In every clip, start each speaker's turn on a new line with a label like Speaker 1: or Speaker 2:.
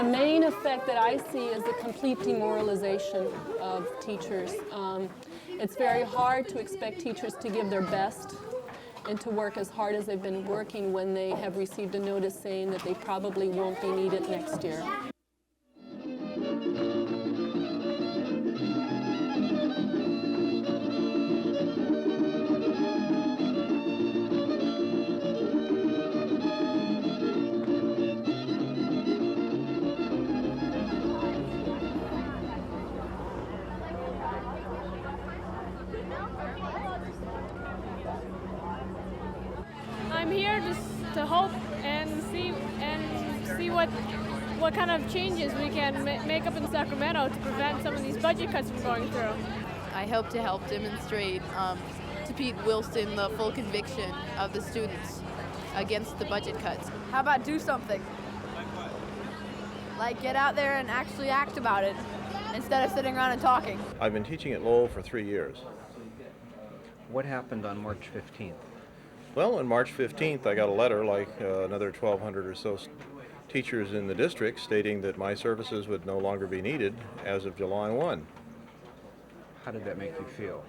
Speaker 1: The main effect that I see is the complete demoralization of teachers. It's very hard to expect teachers to give their best and to work as hard as they've been working when they have received a notice saying that they probably won't be needed next year.
Speaker 2: I'm here just to hope and see what kind of changes we can make up in Sacramento to prevent some of these budget cuts from going through.
Speaker 3: I hope to help demonstrate to Pete Wilson the full conviction of the students against the budget cuts.
Speaker 4: How about do something? Like get out there and actually act about it instead of sitting around and talking.
Speaker 5: I've been teaching at Lowell for 3 years.
Speaker 6: What happened on March 15th?
Speaker 5: Well, on March 15th, I got a letter like another 1,200 or so teachers in the district stating that my services would no longer be needed as of July 1.
Speaker 6: How did that make you feel?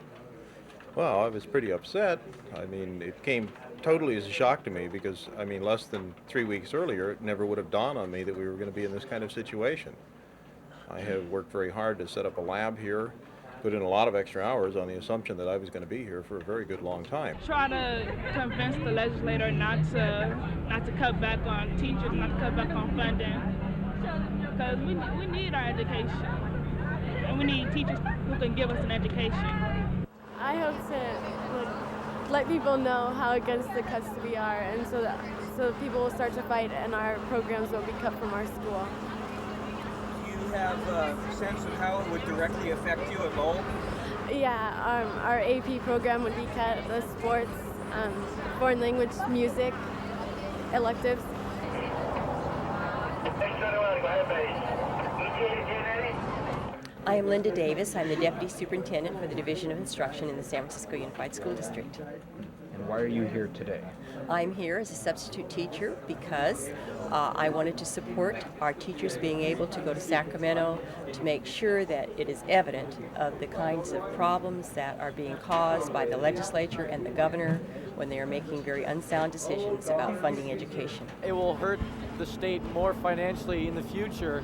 Speaker 5: Well, I was pretty upset. I mean, it came totally as a shock to me because, I mean, less than 3 weeks earlier, it never would have dawned on me that we were going to be in this kind of situation. I have worked very hard to set up a lab here, put in a lot of extra hours on the assumption that I was going to be here for a very good long time.
Speaker 7: Try to convince the legislator not to cut back on teachers, not to cut back on funding, because we need our education, and we need teachers who can give us an education.
Speaker 2: I hope to let people know how against the cuts we are, and so people will start to fight and our programs will be cut from our school.
Speaker 8: Do you have a sense of how it would directly affect you at Lowell?
Speaker 2: Yeah, our AP program would be cut, the sports, foreign language, music, electives.
Speaker 9: I am Linda Davis. I'm the Deputy Superintendent for the Division of Instruction in the San Francisco Unified School District.
Speaker 6: And why are you here today?
Speaker 9: I'm here as a substitute teacher because I wanted to support our teachers being able to go to Sacramento to make sure that it is evident of the kinds of problems that are being caused by the legislature and the governor when they are making very unsound decisions about funding education.
Speaker 10: It will hurt the state more financially in the future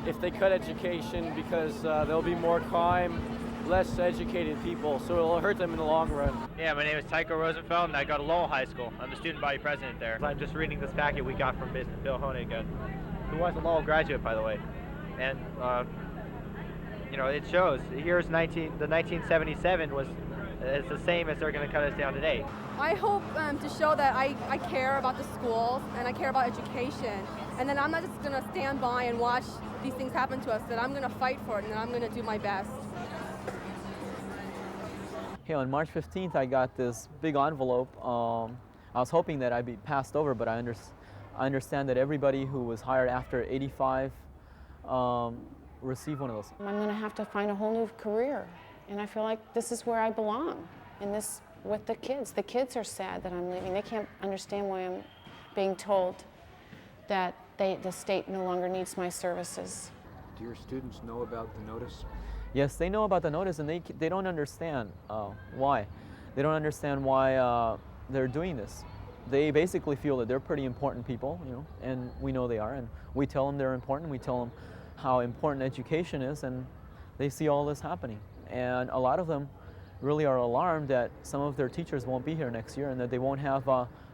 Speaker 10: if they cut education because there'll be more crime, less educated people, so it'll hurt them in the long run.
Speaker 11: Yeah, my name is Tycho Rosenfeld, and I go to Lowell High School. I'm the student body president there. I'm just reading this packet we got from Bill Honig, who was a Lowell graduate, by the way. And, you know, it shows. Here's the 1977 it's the same as they're going to cut us down today.
Speaker 4: I hope to show that I care about the schools and I care about education, and then I'm not just going to stand by and watch these things happen to us, that I'm going to fight for it and I'm going to do my best.
Speaker 10: Hey, on March 15th, I got this big envelope. I was hoping that I'd be passed over, but I understand that everybody who was hired after 85 received one of those.
Speaker 12: I'm going to have to find a whole new career, and I feel like this is where I belong, in this with the kids. The kids are sad that I'm leaving. They can't understand why I'm being told that the state no longer needs my services.
Speaker 6: Do your students know about the notice?
Speaker 10: Yes, they know about the notice, and they don't understand why. They don't understand why they're doing this. They basically feel that they're pretty important people, you know, and we know they are, and we tell them they're important. We tell them how important education is, and they see all this happening. And a lot of them really are alarmed that some of their teachers won't be here next year and that they won't have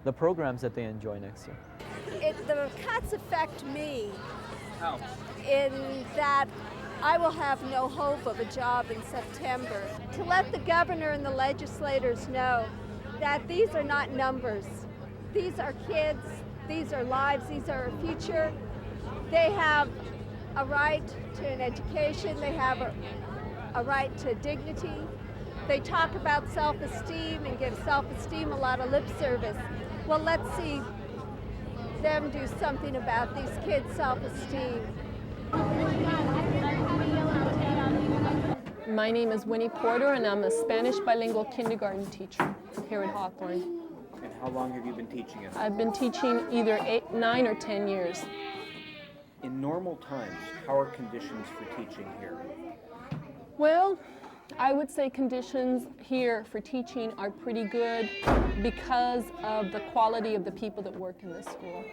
Speaker 10: the programs that they enjoy next year.
Speaker 13: The cuts affect me.
Speaker 8: How?
Speaker 13: In that I will have no hope of a job in September. To let the governor and the legislators know that these are not numbers. These are kids, these are lives, these are our future. They have a right to an education, they have a right to dignity. They talk about self-esteem and give self-esteem a lot of lip service. Well, let's see them do something about these kids' self-esteem.
Speaker 1: My name is Winnie Porter, and I'm a Spanish bilingual kindergarten teacher here at Hawthorne.
Speaker 8: And how long have you been teaching it?
Speaker 1: I've been teaching either 8, 9, or 10 years.
Speaker 8: In normal times, how are conditions for teaching here?
Speaker 1: Well, I would say conditions here for teaching are pretty good because of the quality of the people that work in this school.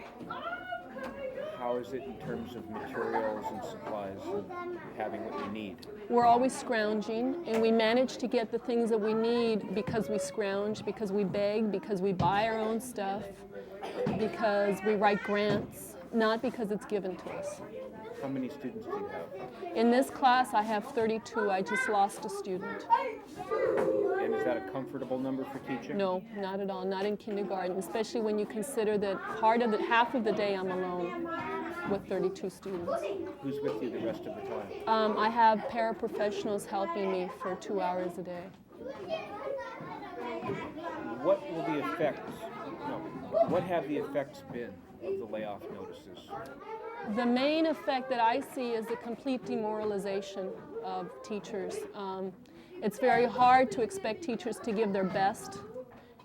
Speaker 8: How is it in terms of materials and supplies and having what you need?
Speaker 1: We're always scrounging, and we manage to get the things that we need because we scrounge, because we beg, because we buy our own stuff, because we write grants, not because it's given to us.
Speaker 8: How many students do you have?
Speaker 1: In this class, I have 32. I just lost a student.
Speaker 8: And is that a comfortable number for teaching?
Speaker 1: No, not at all. Not in kindergarten, especially when you consider that half of the day I'm alone with 32 students.
Speaker 8: Who's with you the rest of the time?
Speaker 1: I have paraprofessionals helping me for 2 hours a day.
Speaker 8: What have the effects been of the layoff notices?
Speaker 1: The main effect that I see is the complete demoralization of teachers. It's very hard to expect teachers to give their best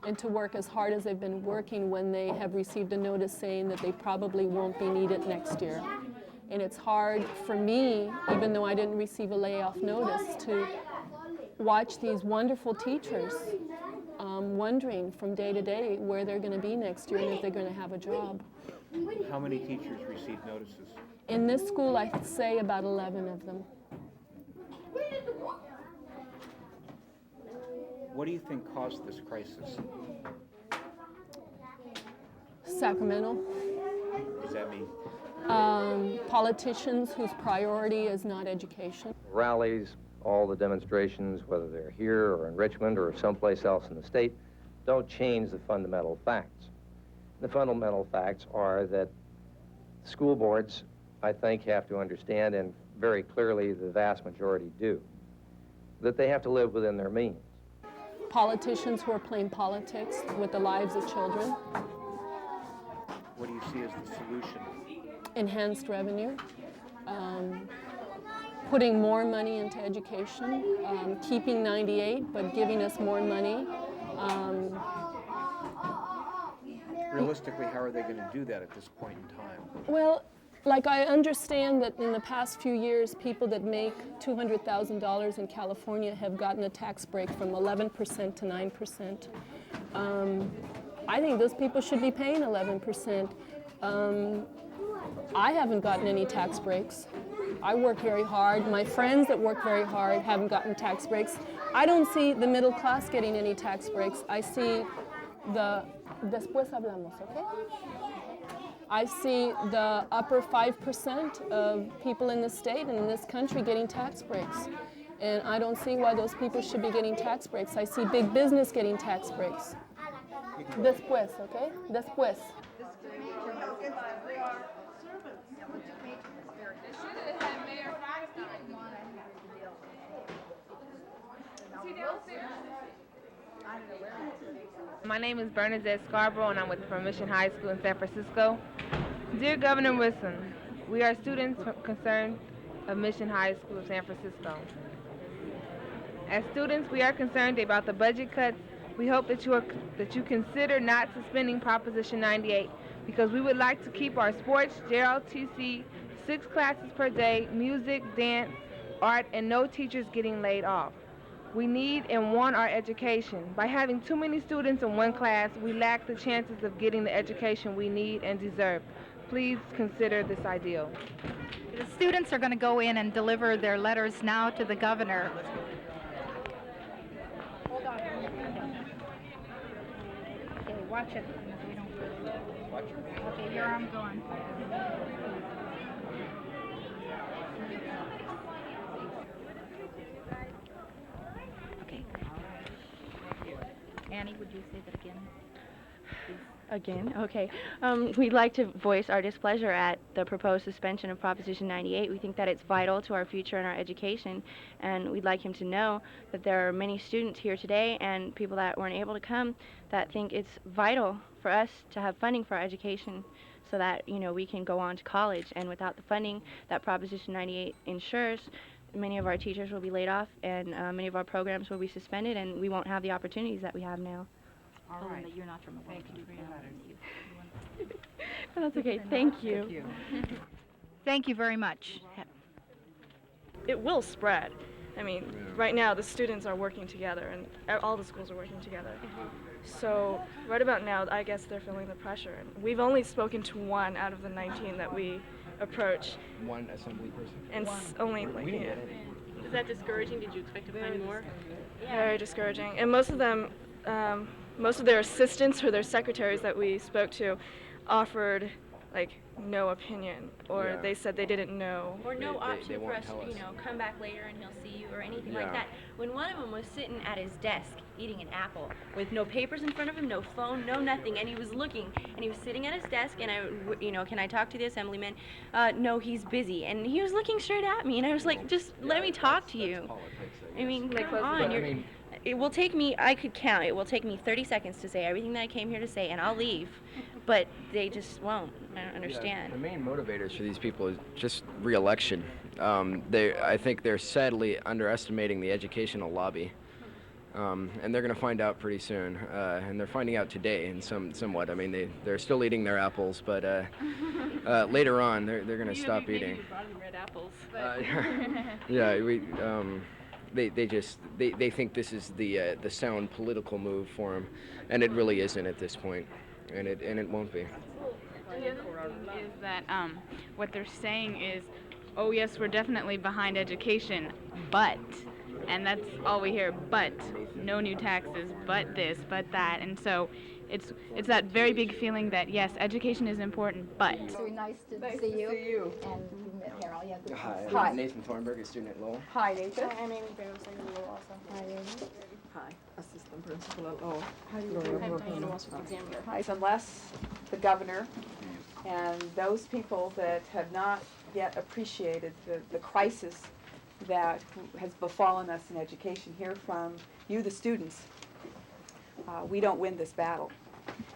Speaker 1: and to work as hard as they've been working when they have received a notice saying that they probably won't be needed next year. And it's hard for me, even though I didn't receive a layoff notice, to watch these wonderful teachers wondering from day to day where they're going to be next year and if they're going to have a job.
Speaker 8: How many teachers received notices?
Speaker 1: In this school, I say about 11 of them.
Speaker 8: What do you think caused this crisis?
Speaker 1: Sacramento.
Speaker 8: What does that mean?
Speaker 1: Politicians whose priority is not education.
Speaker 14: Rallies, all the demonstrations, whether they're here or in Richmond or someplace else in the state, don't change the fundamental facts. The fundamental facts are that school boards, I think, have to understand, and very clearly the vast majority do, that they have to live within their means.
Speaker 1: Politicians who are playing politics with the lives of children.
Speaker 8: What do you see as the solution?
Speaker 1: Enhanced revenue, putting more money into education, keeping 98 but giving us more money.
Speaker 8: Realistically, how are they going to do that at this point in time?
Speaker 1: Well, like I understand that in the past few years, people that make $200,000 in California have gotten a tax break from 11% to 9%. I think those people should be paying 11%. I haven't gotten any tax breaks. I work very hard. My friends that work very hard haven't gotten tax breaks. I don't see the middle class getting any tax breaks. I see the... Después hablamos, okay? I see the upper 5% of people in the state and in this country getting tax breaks. And I don't see why those people should be getting tax breaks. I see big business getting tax breaks. Después, okay? Después.
Speaker 15: My name is Bernadette Scarborough, and I'm with Mission High School in San Francisco. Dear Governor Wilson, we are students concerned of Mission High School of San Francisco. As students, we are concerned about the budget cuts. We hope that you consider not suspending Proposition 98 because we would like to keep our sports, JROTC, 6 classes per day, music, dance, art, and no teachers getting laid off. We need and want our education. By having too many students in one class, we lack the chances of getting the education we need and deserve. Please consider this ideal.
Speaker 16: The students are going to go in and deliver their letters now to the governor.
Speaker 15: Hold on.
Speaker 16: Okay, watch it. Okay, here I'm going. Annie, would you say that again?
Speaker 17: Again, okay. We'd like to voice our displeasure at the proposed suspension of Proposition 98. We think that it's vital to our future and our education, and we'd like him to know that there are many students here today and people that weren't able to come that think it's vital for us to have funding for our education so that, you know, we can go on to college. And without the funding that Proposition 98 ensures, many of our teachers will be laid off and many of our programs will be suspended, and we won't have the opportunities that we have now.
Speaker 16: All right. That you're not from a place to do letters.
Speaker 17: That's okay. Thank you.
Speaker 16: Thank you. Thank you very much.
Speaker 2: It will spread. I mean, right now the students are working together and all the schools are working together. So right about now, I guess they're feeling the pressure. And we've only spoken to one out of the 19 that we approach.
Speaker 8: One assembly person?
Speaker 2: And only
Speaker 8: We
Speaker 2: like,
Speaker 8: didn't
Speaker 2: yeah.
Speaker 8: get any.
Speaker 18: Is that discouraging? Did you expect to find more?
Speaker 2: Very discouraging. And most of them, most of their assistants or their secretaries that we spoke to offered like no opinion, or they said they didn't know.
Speaker 19: Or no
Speaker 8: They
Speaker 19: option for
Speaker 8: won't
Speaker 19: us,
Speaker 8: tell us.
Speaker 19: you know, come back later and he'll see you or anything
Speaker 8: Yeah.
Speaker 19: like that. When one of them was sitting at his desk eating an apple with no papers in front of him, no phone, no nothing, and he was looking and he was sitting at his desk and can I talk to the assemblyman? No, he's busy. And he was looking straight at me and I was like, just let me talk to you. I mean, come on. It will take me, I could count, it will take me 30 seconds to say everything that I came here to say and I'll leave. But they just won't. I don't understand.
Speaker 20: The main motivators for these people is just re-election. I think they're sadly underestimating the educational lobby. And they're going to find out pretty soon. And they're finding out today in somewhat. I mean, they're still eating their apples, but later on they're going to stop eating.
Speaker 18: You brought me red apples.
Speaker 20: Yeah, they think this is the sound political move for them, and it really isn't at this point, and it won't be.
Speaker 21: The other thing is that what they're saying is, oh yes, we're definitely behind education, but, and that's all we hear, but, no new taxes, but this, but that, and so it's that very big feeling that yes, education is important, but.
Speaker 22: It's very nice to see you. And you met Harold. Yeah, good.
Speaker 20: Hi, I'm Nathan Thornberg, a student at Lowell.
Speaker 22: Hi, Nathan.
Speaker 12: I'm Amy Barrows, I'm in Lowell also. Hi, Amy.
Speaker 22: Hi, assistant principal at Lowell. How do you
Speaker 12: I'm
Speaker 22: work
Speaker 12: Diana
Speaker 22: on
Speaker 12: Walsh with the examiner.
Speaker 22: Hi, unless the governor and those people that have not yet appreciated the crisis that has befallen us in education hear from you, the students, we don't win this battle.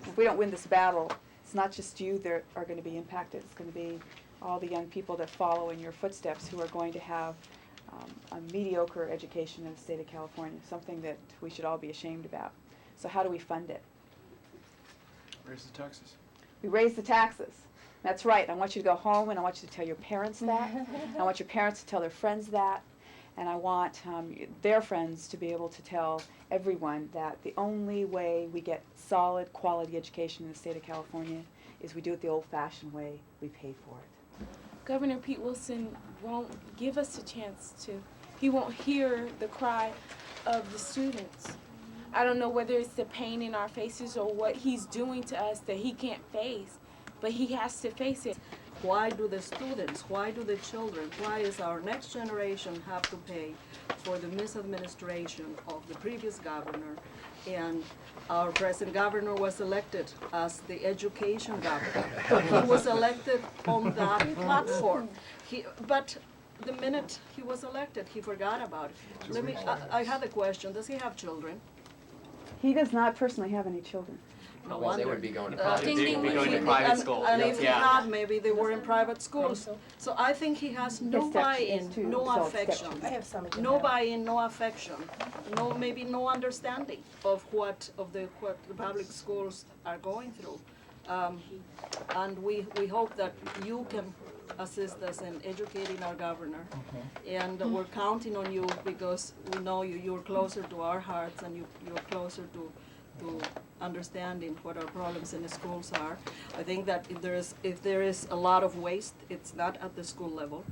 Speaker 22: If we don't win this battle, it's not just you that are going to be impacted. It's going to be all the young people that follow in your footsteps who are going to have a mediocre education in the state of California, something that we should all be ashamed about. So how do we fund it?
Speaker 8: Raise the taxes.
Speaker 22: We raise the taxes. That's right. I want you to go home and I want you to tell your parents that. I want your parents to tell their friends that. And I want their friends to be able to tell everyone that the only way we get solid quality education in the state of California is we do it the old-fashioned way. We pay for it.
Speaker 23: Governor Pete Wilson won't give us a chance to. He won't hear the cry of the students. I don't know whether it's the pain in our faces or what he's doing to us that he can't face, but he has to face it.
Speaker 24: Why do the students, why do the children, why does our next generation have to pay for the misadministration of the previous governor? And our present governor was elected as the education governor. He was elected on that platform. But the minute he was elected, he forgot about it. I had a question. Does he have children?
Speaker 22: He does not personally have any children.
Speaker 24: No
Speaker 20: Well, they
Speaker 24: wonder.
Speaker 20: would be going to
Speaker 24: They
Speaker 20: private
Speaker 24: would be going to
Speaker 20: private school.
Speaker 24: And if
Speaker 20: Yeah.
Speaker 24: not, maybe they were in private schools. So I think he has no
Speaker 22: His
Speaker 24: buy-in,
Speaker 22: two
Speaker 24: no
Speaker 22: adult
Speaker 24: affection.
Speaker 22: stepchildren.
Speaker 24: No buy-in, no affection. Maybe no understanding of what the public schools are going through. And we hope that you can assist us in educating our governor. And we're counting on you because we know you're closer to our hearts and you're closer to understanding what our problems in the schools are. I think that if there is a lot of waste, it's not at the school level.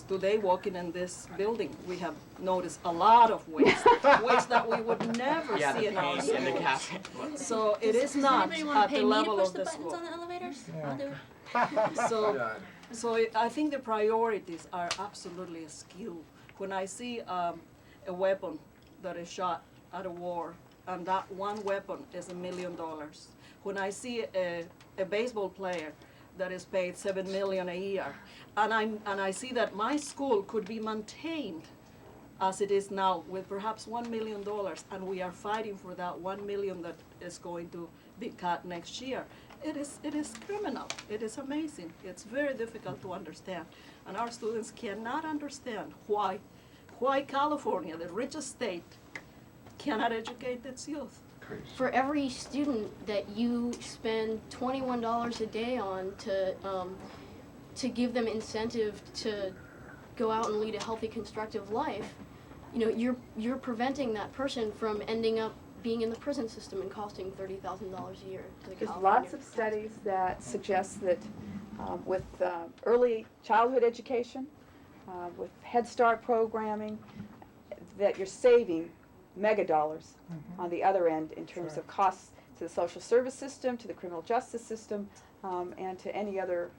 Speaker 24: Today, walking in this building, we have noticed a lot of waste, waste that we would never see in our schools.
Speaker 11: And the cafe.
Speaker 24: So it is not at the level of the school.
Speaker 19: on the elevators? I'll do it.
Speaker 24: So I think the priorities are absolutely askew. When I see a weapon that is shot at a war, and that one weapon is $1 million. When I see a baseball player that is paid $7 million a year, and I see that my school could be maintained as it is now with perhaps $1 million, and we are fighting for that $1 million that is going to be cut next year. It is criminal. It is amazing. It's very difficult to understand, and our students cannot understand why California, the richest state, cannot educate its youth.
Speaker 25: For every student that you spend $21 a day on to
Speaker 3: to give them incentive to go out and lead a healthy, constructive life, you know, you're preventing that person from ending up being in the prison system and costing $30,000 a year to the
Speaker 22: There's
Speaker 3: California
Speaker 22: lots of studies that suggest that with early childhood education, with Head Start programming, that you're saving mega dollars on the other end in terms of costs to the social service system, to the criminal justice system, and to any other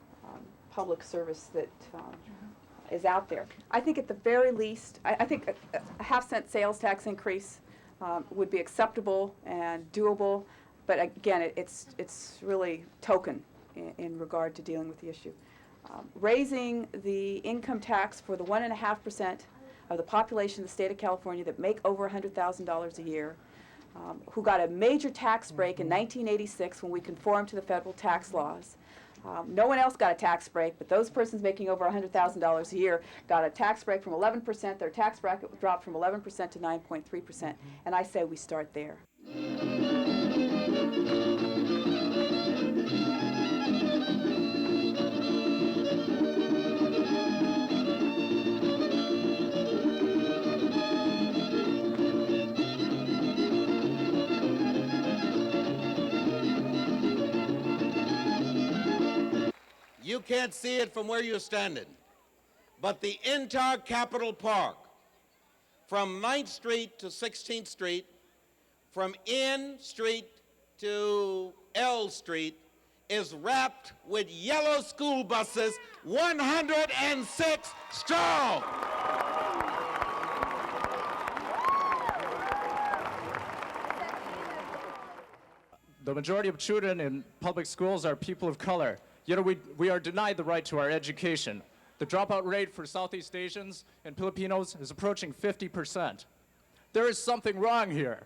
Speaker 22: public service that is out there. I think at the very least, I think a half-cent sales tax increase would be acceptable and doable, but again, it's really token in regard to dealing with the issue. Raising the income tax for the 1.5% of the population of the state of California that make over $100,000 a year, who got a major tax break in 1986 when we conformed to the federal tax laws. No one else got a tax break, but those persons making over $100,000 a year got a tax break from 11%. Their tax bracket dropped from 11% to 9.3%, and I say we start there.
Speaker 5: You can't see it from where you're standing, but the entire Capitol Park, from 9th Street to 16th Street, from N Street to L Street, is wrapped with yellow school buses, 106 strong.
Speaker 7: The majority of children in public schools are people of color. Yet we are denied the right to our education. The dropout rate for Southeast Asians and Filipinos is approaching 50%. There is something wrong here.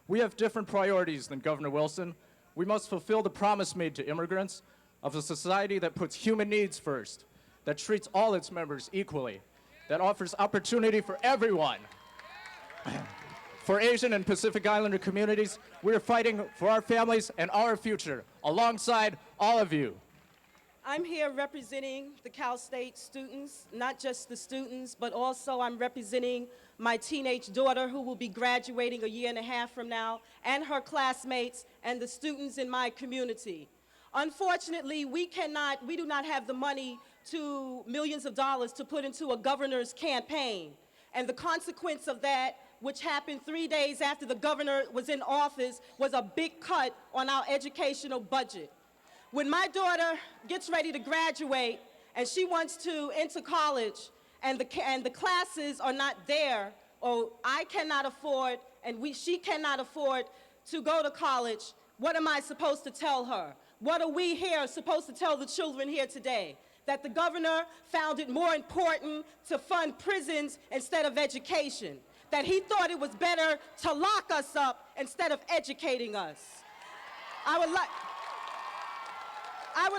Speaker 7: We have different priorities than Governor Wilson. We must fulfill the promise made to immigrants of a society that puts human needs first, that treats all its members equally, that offers opportunity for everyone. For Asian and Pacific Islander communities, we are fighting for our families and our future, alongside all of you.
Speaker 9: I'm here representing the Cal State students, not just the students, but also I'm representing my teenage daughter who will be graduating a year and a half from now, and her classmates and the students in my community. Unfortunately, we do not have the money to millions of dollars to put into a governor's campaign. And the consequence of that, which happened 3 days after the governor was in office, was a big cut on our educational budget. When my daughter gets ready to graduate and she wants to enter college and the classes are not there, or I cannot afford and she cannot afford to go to college, what am I supposed to tell her? What are we here supposed to tell the children here today? That the governor found it more important to fund prisons instead of education. That he thought it was better to lock us up instead of educating us. I would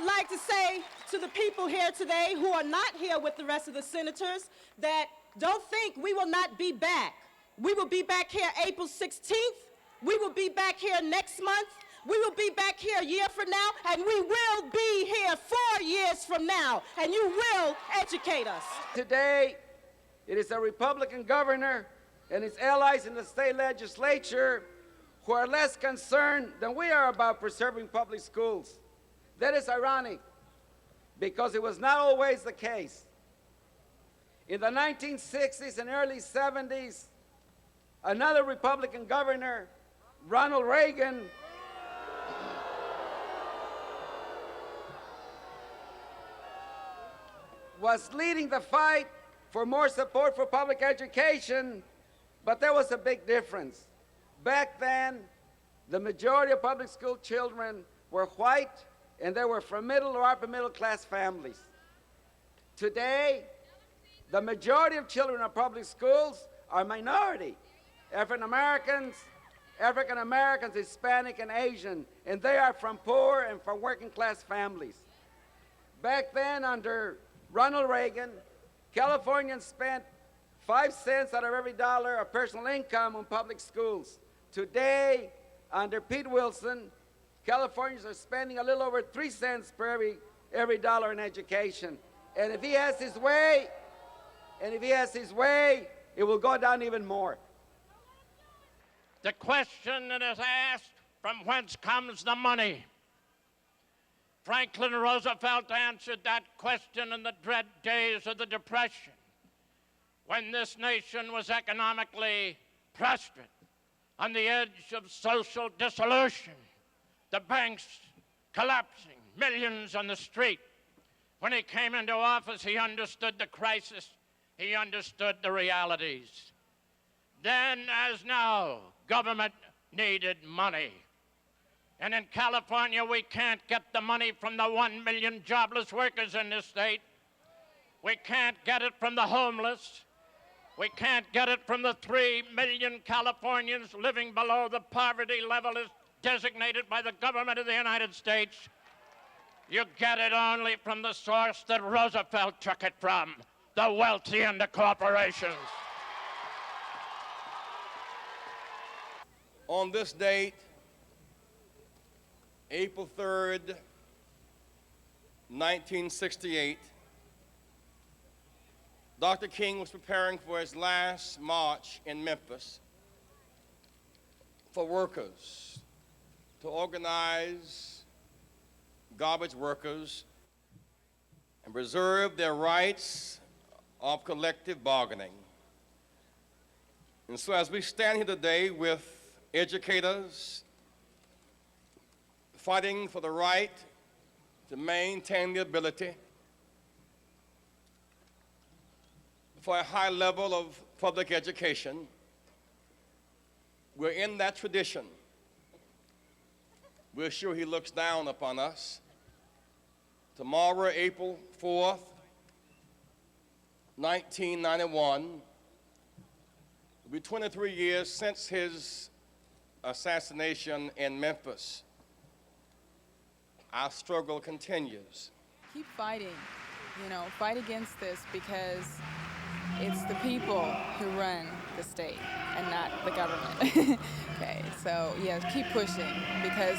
Speaker 9: like to say to the people here today who are not here with the rest of the senators that don't think we will not be back. We will be back here April 16th. We will be back here next month. We will be back here a year from now, and we will be here 4 years from now, and you will educate us.
Speaker 25: Today, it is a Republican governor and his allies in the state legislature who are less concerned than we are about preserving public schools. That is ironic, because it was not always the case. In the 1960s and early 70s, another Republican governor, Ronald Reagan, was leading the fight for more support for public education, but there was a big difference. Back then, the majority of public school children were white, and they were from middle or upper middle class families. Today, the majority of children in public schools are minority. African Americans, Hispanic, and Asian, and they are from poor and from working class families. Back then, under Ronald Reagan, Californians spent 5 cents out of every dollar of personal income on public schools. Today, under Pete Wilson, Californians are spending a little over 3 cents per every dollar in education. And if he has his way, it will go down even more.
Speaker 4: The question that is asked, from whence comes the money? Franklin Roosevelt answered that question in the dread days of the Depression, when this nation was economically prostrate, on the edge of social dissolution, the banks collapsing, millions on the street. When he came into office, he understood the crisis. He understood the realities. Then, as now, government needed money. And in California, we can't get the money from the 1 million jobless workers in this state. We can't get it from the homeless. We can't get it from the 3 million Californians living below the poverty level as designated by the government of the United States. You get it only from the source that Roosevelt took it from, the wealthy and the corporations.
Speaker 6: On this date, April 3rd, 1968, Dr. King was preparing for his last march in Memphis for workers to organize garbage workers and preserve their rights of collective bargaining. And so as we stand here today with educators fighting for the right to maintain the ability for a high level of public education, we're in that tradition. We're sure he looks down upon us. Tomorrow, April 4th, 1991, will be 23 years since his assassination in Memphis. Our struggle continues.
Speaker 10: Keep fighting, fight against this, because it's the people who run the state and not the government. Okay, so yeah, keep pushing, because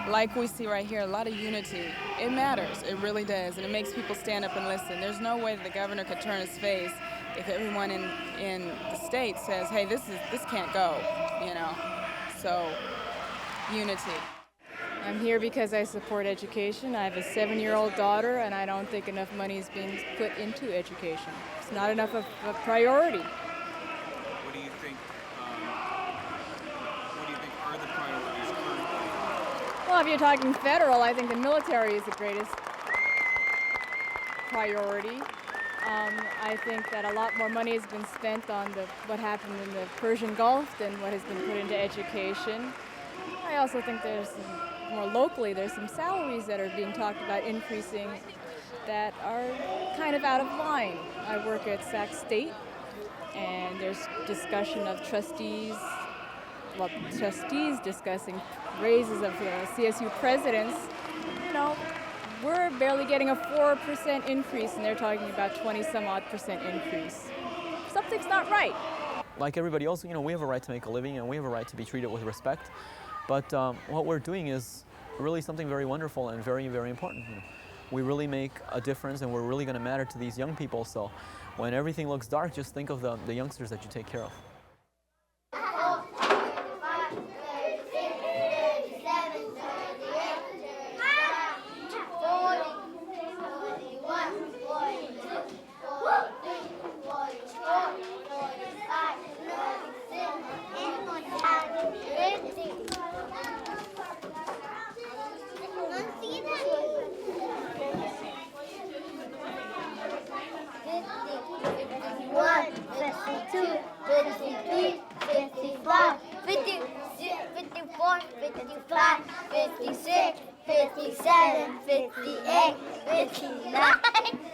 Speaker 10: like we see right here, a lot of unity. It matters, it really does, and it makes people stand up and listen. There's no way that the governor could turn his face if everyone in the state says, hey, this can't go, So, unity.
Speaker 13: I'm here because I support education. I have a 7-year-old daughter, and I don't think enough money is being put into education. It's not enough of a priority.
Speaker 8: What do you think are the priorities currently?
Speaker 13: Well, if you're talking federal, I think the military is the greatest priority. I think that a lot more money has been spent on what happened in the Persian Gulf than what has been put into education. I also think more locally, there's some salaries that are being talked about increasing that are kind of out of line. I work at Sac State, and there's discussion of trustees discussing raises of CSU presidents. We're barely getting a 4% increase, and they're talking about 20-some-odd% increase. Something's not right.
Speaker 14: Like everybody else, we have a right to make a living, and we have a right to be treated with respect. But what we're doing is really something very wonderful and very, very important. We really make a difference, and we're really going to matter to these young people. So when everything looks dark, just think of the youngsters that you take care of.
Speaker 26: $56, $57, $58, $59.